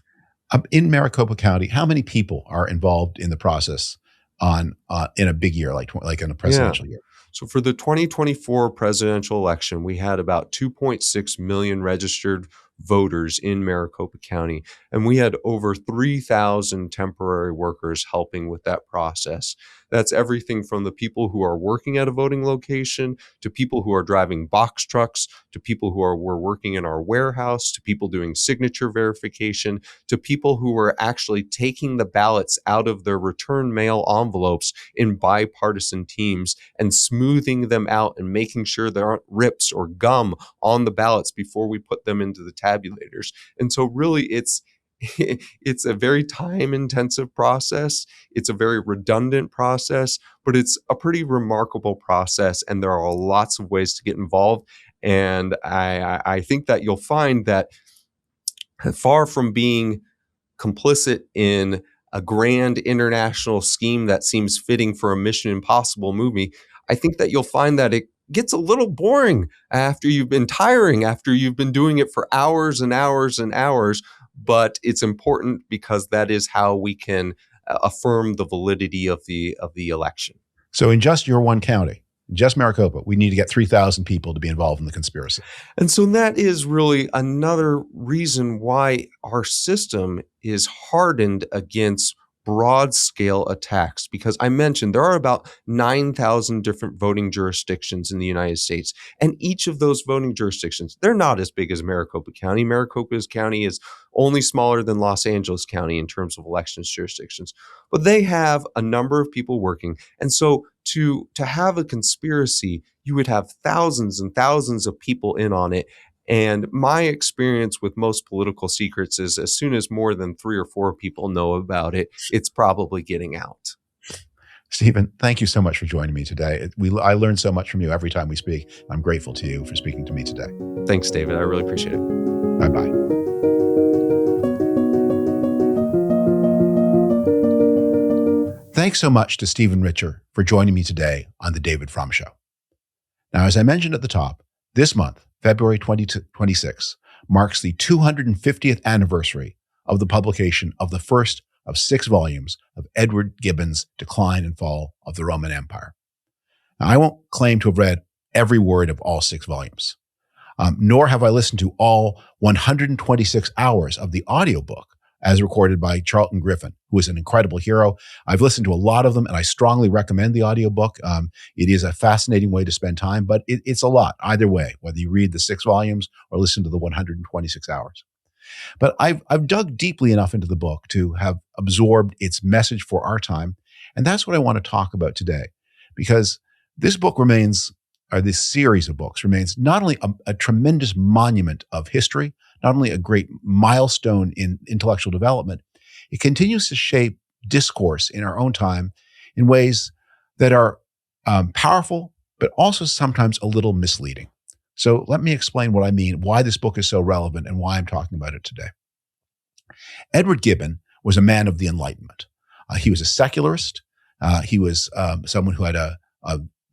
In Maricopa County, how many people are involved in the process in a big year, like in a presidential year? So for the 2024 presidential election, we had about 2.6 million registered voters in Maricopa County, and we had over 3,000 temporary workers helping with that process. That's everything from the people who are working at a voting location, to people who are driving box trucks, to people who were working in our warehouse, to people doing signature verification, to people who were actually taking the ballots out of their return mail envelopes in bipartisan teams and smoothing them out and making sure there aren't rips or gum on the ballots before we put them into the tabulators. And so really it's a very time-intensive process. It's a very redundant process, but it's a pretty remarkable process, and there are lots of ways to get involved. And I think that you'll find that far from being complicit in a grand international scheme that seems fitting for a Mission Impossible movie, I think that you'll find that it gets a little boring after you've been doing it for hours and hours and hours. But it's important because that is how we can affirm the validity of the election. So in just your one county, just Maricopa, we need to get 3,000 people to be involved in the conspiracy. And so that is really another reason why our system is hardened against broad-scale attacks, because I mentioned there are about 9,000 different voting jurisdictions in the United States, and each of those voting jurisdictions, they're not as big as Maricopa County. Maricopa County is only smaller than Los Angeles County in terms of elections jurisdictions, but they have a number of people working. And so to have a conspiracy, you would have thousands and thousands of people in on it. And my experience with most political secrets is as soon as more than 3 or 4 people know about it, it's probably getting out. Stephen, thank you so much for joining me today. I learn so much from you every time we speak. I'm grateful to you for speaking to me today. Thanks, David. I really appreciate it. Bye-bye. Thanks so much to Stephen Richer for joining me today on The David Frum Show. Now, as I mentioned at the top, this month, February 2026, marks the 250th anniversary of the publication of the first of 6 volumes of Edward Gibbon's Decline and Fall of the Roman Empire. Now, I won't claim to have read every word of all 6 volumes, nor have I listened to all 126 hours of the audiobook as recorded by Charlton Griffin, who is an incredible hero. I've listened to a lot of them, and I strongly recommend the audiobook. It is a fascinating way to spend time, but it's a lot either way, whether you read the 6 volumes or listen to the 126 hours. But I've dug deeply enough into the book to have absorbed its message for our time, and that's what I want to talk about today, because this book remains, or this series of books remains, not only a tremendous monument of history, not only a great milestone in intellectual development, it continues to shape discourse in our own time in ways that are powerful, but also sometimes a little misleading. So let me explain what I mean, why this book is so relevant, and why I'm talking about it today. Edward Gibbon was a man of the Enlightenment. He was a secularist. He was someone who had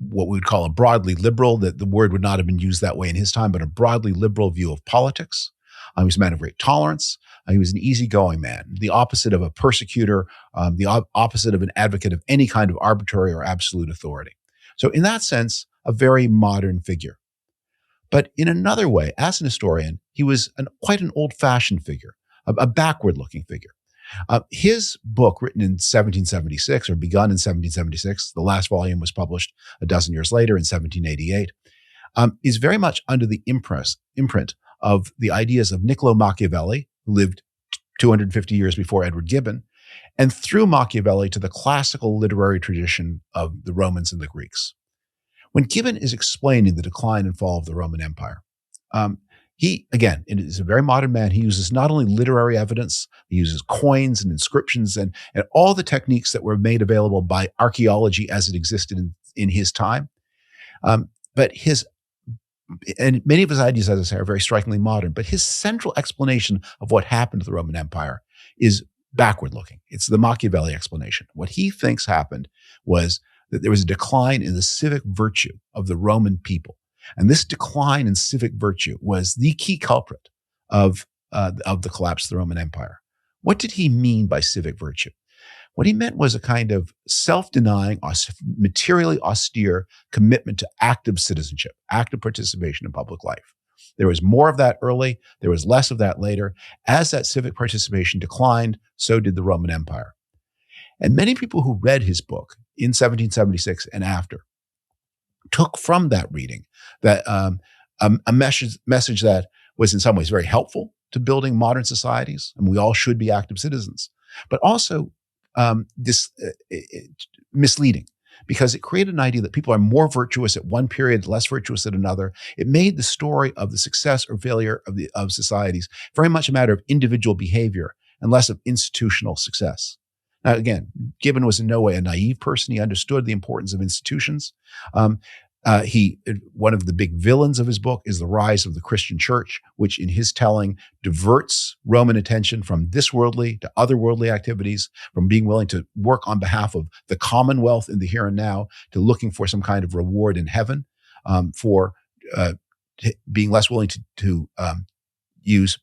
what we would call a broadly liberal, that the word would not have been used that way in his time, but a broadly liberal view of politics. He was a man of great tolerance. He was an easygoing man, the opposite of a persecutor, the opposite of an advocate of any kind of arbitrary or absolute authority. So in that sense, a very modern figure. But in another way, as an historian, he was quite an old-fashioned figure, a backward-looking figure. His book, written in 1776, or begun in 1776, the last volume was published a dozen years later in 1788, is very much under the imprint of the ideas of Niccolo Machiavelli, who lived 250 years before Edward Gibbon, and through Machiavelli to the classical literary tradition of the Romans and the Greeks. When Gibbon is explaining the decline and fall of the Roman Empire, he, again, is a very modern man. He uses not only literary evidence, he uses coins and inscriptions and all the techniques that were made available by archaeology as it existed in his time. But many of his ideas, as I say, are very strikingly modern, but his central explanation of what happened to the Roman Empire is backward-looking. It's the Machiavelli explanation. What he thinks happened was that there was a decline in the civic virtue of the Roman people. And this decline in civic virtue was the key culprit of the collapse of the Roman Empire. What did he mean by civic virtue? What he meant was a kind of self-denying, materially austere commitment to active citizenship, active participation in public life. There was more of that early, there was less of that later. As that civic participation declined, so did the Roman Empire. And many people who read his book in 1776 and after took from that reading that a message that was in some ways very helpful to building modern societies, and we all should be active citizens, but also misleading, because it created an idea that people are more virtuous at one period, less virtuous at another. It made the story of the success or failure of societies very much a matter of individual behavior and less of institutional success. Now, again, Gibbon was in no way a naive person. He understood the importance of institutions. One of the big villains of his book is the rise of the Christian church, which in his telling diverts Roman attention from this worldly to otherworldly activities, from being willing to work on behalf of the commonwealth in the here and now to looking for some kind of reward in heaven, for being less willing to use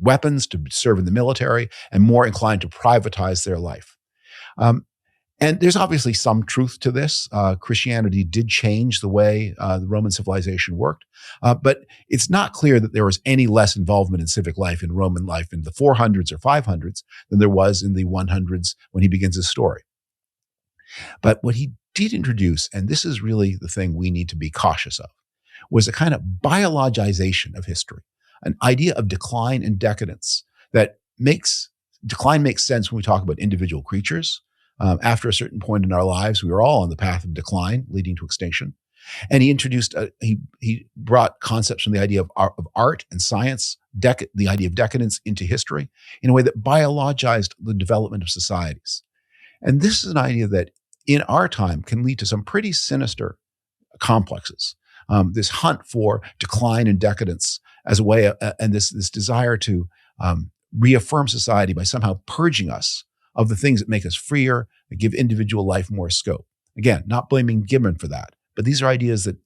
weapons to serve in the military, and more inclined to privatize their life. And there's obviously some truth to this. Christianity did change the way the Roman civilization worked, but it's not clear that there was any less involvement in civic life in Roman life in the 400s or 500s than there was in the 100s when he begins his story. But what he did introduce, and this is really the thing we need to be cautious of, was a kind of biologization of history, an idea of decline and decadence that decline makes sense when we talk about individual creatures. After a certain point in our lives, we were all on the path of decline, leading to extinction. And he introduced, he brought concepts from the idea of art and science, the idea of decadence into history in a way that biologized the development of societies. And this is an idea that in our time can lead to some pretty sinister complexes. This hunt for decline and decadence as a way, and this desire to reaffirm society by somehow purging us of the things that make us freer, that give individual life more scope. Again, not blaming Gibbon for that, but these are ideas that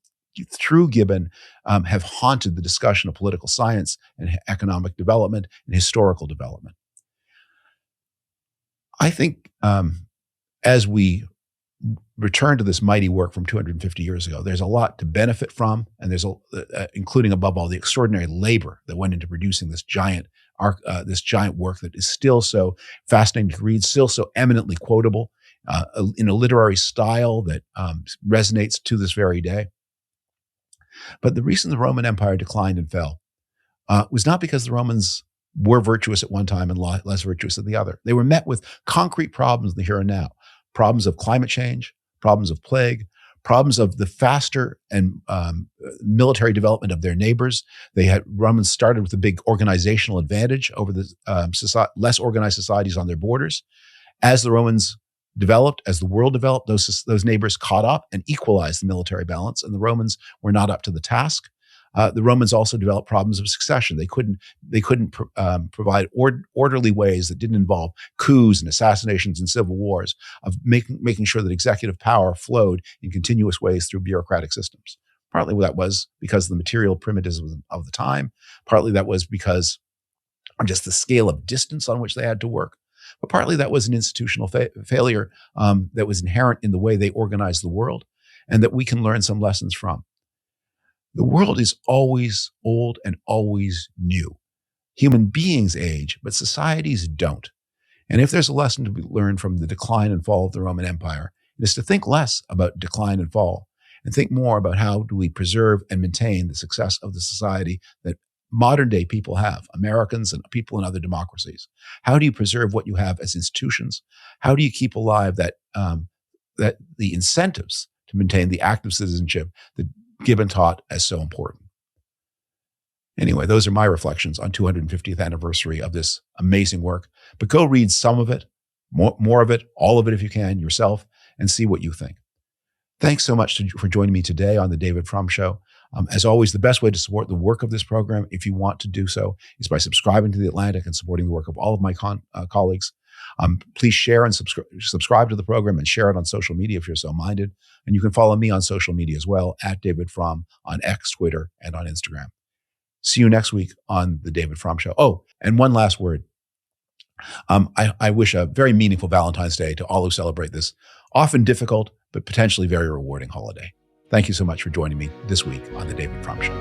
through Gibbon have haunted the discussion of political science and economic development and historical development. I think as we return to this mighty work from 250 years ago, there's a lot to benefit from, and there's including above all the extraordinary labor that went into producing this giant work that is still so fascinating to read, still so eminently quotable in a literary style that resonates to this very day. But the reason the Roman Empire declined and fell was not because the Romans were virtuous at one time and less virtuous at the other. They were met with concrete problems in the here and now. Problems of climate change, problems of plague, problems of the faster and military development of their neighbors. Romans started with a big organizational advantage over the less organized societies on their borders. As the Romans developed, as the world developed, those neighbors caught up and equalized the military balance, and the Romans were not up to the task. The Romans also developed problems of succession. They couldn't provide orderly ways that didn't involve coups and assassinations and civil wars, of making sure that executive power flowed in continuous ways through bureaucratic systems. Partly that was because of the material primitivism of the time. Partly that was because of just the scale of distance on which they had to work. But partly that was an institutional failure that was inherent in the way they organized the world, and that we can learn some lessons from. The world is always old and always new. Human beings age, but societies don't. And if there's a lesson to be learned from the decline and fall of the Roman Empire, it is to think less about decline and fall and think more about how do we preserve and maintain the success of the society that modern day people have, Americans and people in other democracies. How do you preserve what you have as institutions? How do you keep alive that the incentives to maintain the active citizenship that Gibbon taught as so important? Anyway, those are my reflections on 250th anniversary of this amazing work. But go read some of it, more of it, all of it if you can yourself, and see what you think. Thanks so much for joining me today on the David Frum Show. As always, the best way to support the work of this program, if you want to do so, is by subscribing to The Atlantic and supporting the work of all of my colleagues. Please share and subscribe to the program and share it on social media if you're so minded. And you can follow me on social media as well, at David Frum on X, Twitter, and on Instagram. See you next week on The David Frum Show. Oh, and one last word. I wish a very meaningful Valentine's Day to all who celebrate this often difficult, but potentially very rewarding holiday. Thank you so much for joining me this week on The David Frum Show.